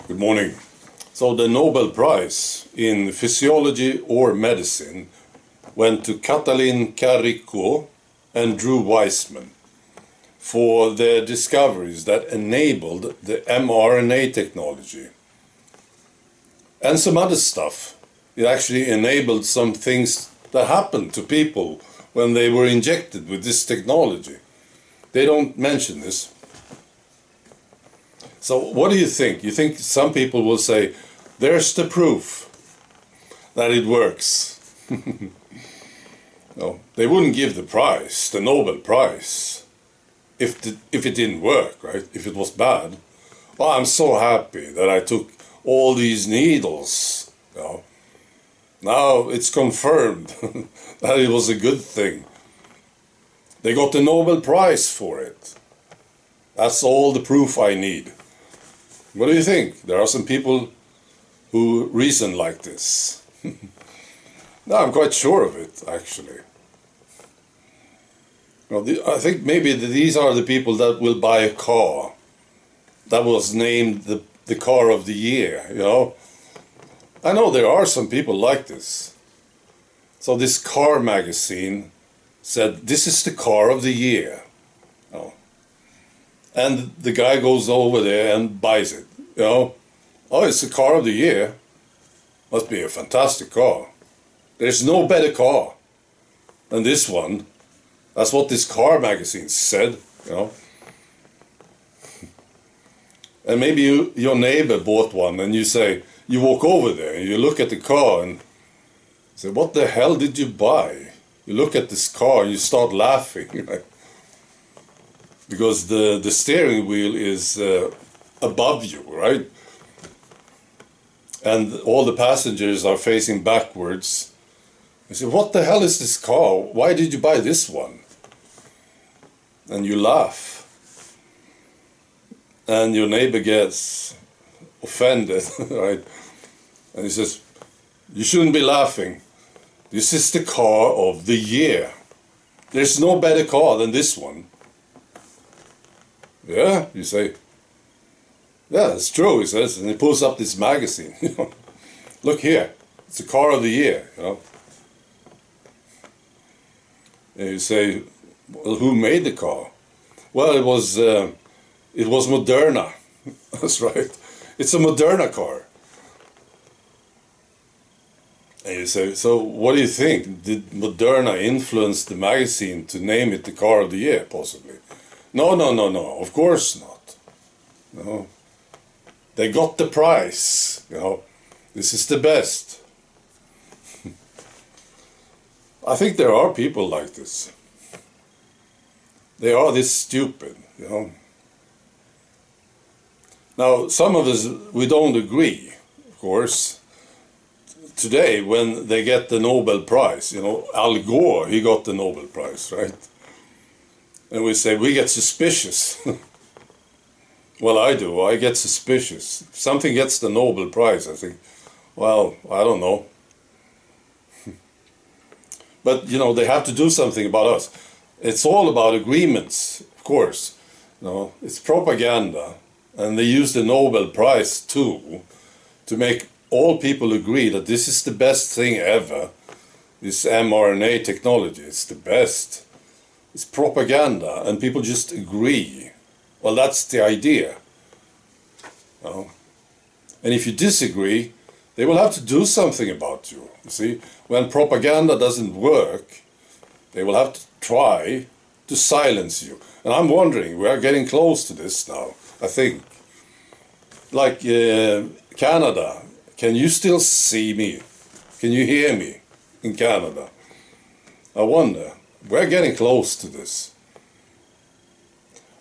Good morning. So the Nobel Prize in Physiology or Medicine went to Katalin Karikó and Drew Weissman for their discoveries that enabled the mRNA technology. And some other stuff. It actually enabled some things that happened to people when they were injected with this technology. They don't mention this. So what do you think? You think some people will say, there's the proof that it works. No, they wouldn't give the prize, the Nobel Prize, if it didn't work, right? If it was bad. Oh, I'm so happy that I took all these needles. You know. Now it's confirmed that it was a good thing. They got the Nobel Prize for it. That's all the proof I need. What do you think? There are some people who reason like this. No, I'm quite sure of it, actually. Well, I think maybe these are the people that will buy a car that was named the car of the year, you know. I know there are some people like this. So this car magazine said, this is the car of the year. Oh. And the guy goes over there and buys it, you know. Oh, it's the car of the year. Must be a fantastic car. There's no better car than this one. That's what this car magazine said, you know. And maybe your neighbor bought one and you say, you walk over there and you look at the car and say, what the hell did you buy? You look at this car and you start laughing, right? Because the steering wheel is above you, right? And all the passengers are facing backwards. You say, what the hell is this car? Why did you buy this one? And you laugh. And your neighbor gets offended, right? And he says, you shouldn't be laughing. This is the car of the year. There's no better car than this one. Yeah, you say. Yeah, it's true, he says, and he pulls up this magazine. Look here, it's the car of the year, you know. And you say, well, who made the car? Well, it was Moderna. That's right. It's a Moderna car. And you say, so what do you think? Did Moderna influence the magazine to name it the car of the year, possibly? No, no, no, no, of course not. No. They got the prize, you know. This is the best. I think there are people like this. They are this stupid, you know. Now, some of us, we don't agree, of course. Today, when they get the Nobel Prize, you know, Al Gore, he got the Nobel Prize, right? And we say, we get suspicious. Well, I do. I get suspicious. If something gets the Nobel Prize, I think, well, I don't know. But, you know, they have to do something about us. It's all about agreements, of course. You know, it's propaganda. And they use the Nobel Prize, too, to make all people agree that this is the best thing ever. This mRNA technology, it's the best. It's propaganda, and people just agree. Well, that's the idea. You know? And if you disagree, they will have to do something about you. You see, when propaganda doesn't work, they will have to try to silence you. And I'm wondering, we are getting close to this now, I think. Like Canada, can you still see me? Can you hear me in Canada? I wonder, we're getting close to this.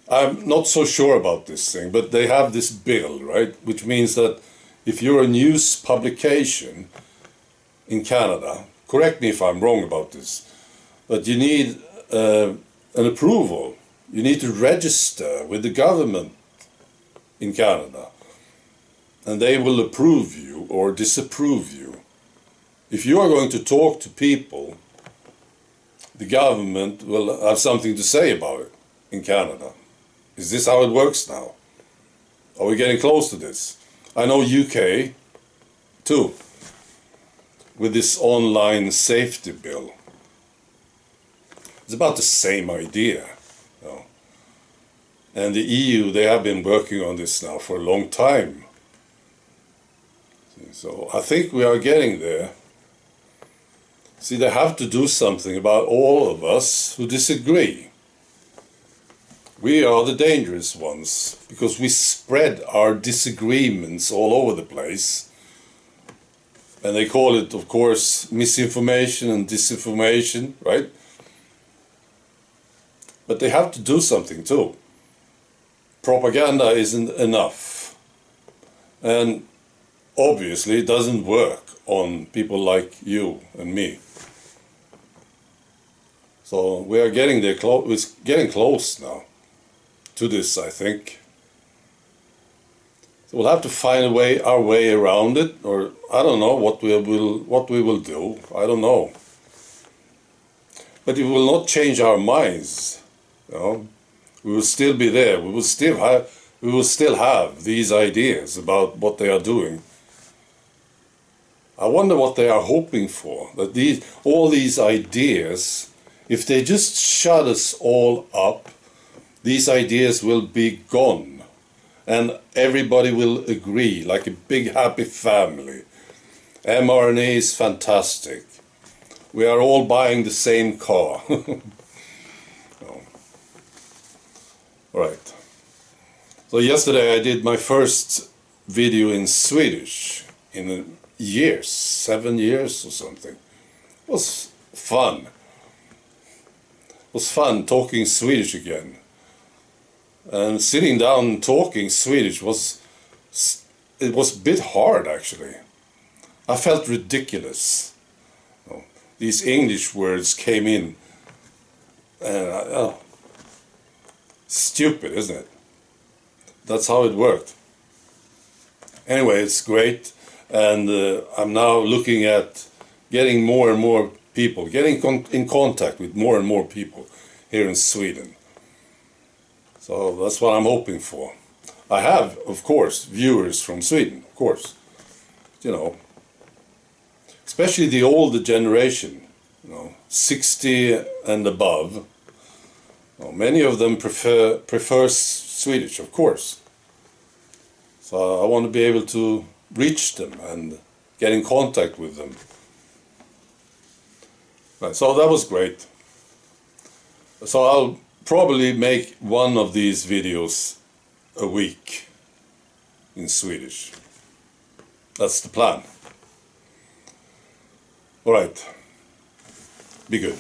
I'm not so sure about this thing, but they have this bill, right? Which means that if you're a news publication in Canada, correct me if I'm wrong about this, but you need an approval. You need to register with the government in Canada, and they will approve you or disapprove you. If you are going to talk to people, the government will have something to say about it in Canada. Is this how it works now? Are we getting close to this? I know UK too, with this online safety bill. It's about the same idea. You know. And the EU, they have been working on this now for a long time. So I think we are getting there. See, they have to do something about all of us who disagree. We are the dangerous ones because we spread our disagreements all over the place. And they call it, of course, misinformation and disinformation, right? But they have to do something too. Propaganda isn't enough. And obviously it doesn't work on people like you and me. So we are getting there, it's getting close now to this, I think. So we'll have to find our way around it, or I don't know what we will do. I don't know. But it will not change our minds. You know, we will still be there. We will still have these ideas about what they are doing. I wonder what they are hoping for. That all these ideas, if they just shut us all up, these ideas will be gone. And everybody will agree, like a big happy family. mRNA is fantastic. We are all buying the same car. Alright. So yesterday I did my first video in Swedish in years, 7 years or something. It was fun. It was fun talking Swedish again. And sitting down and talking Swedish was a bit hard, actually. I felt ridiculous. You know, these English words came in, and stupid, isn't it? That's how it worked. Anyway, it's great, and I'm now looking at getting more and more people, getting in contact with more and more people here in Sweden. So that's what I'm hoping for. I have, of course, viewers from Sweden, of course. You know, especially the older generation, you know, 60 and above. Well, many of them prefer Swedish, of course. So I want to be able to reach them and get in contact with them. Right, so that was great. So I'll probably make one of these videos a week in Swedish. That's the plan. All right. Be good.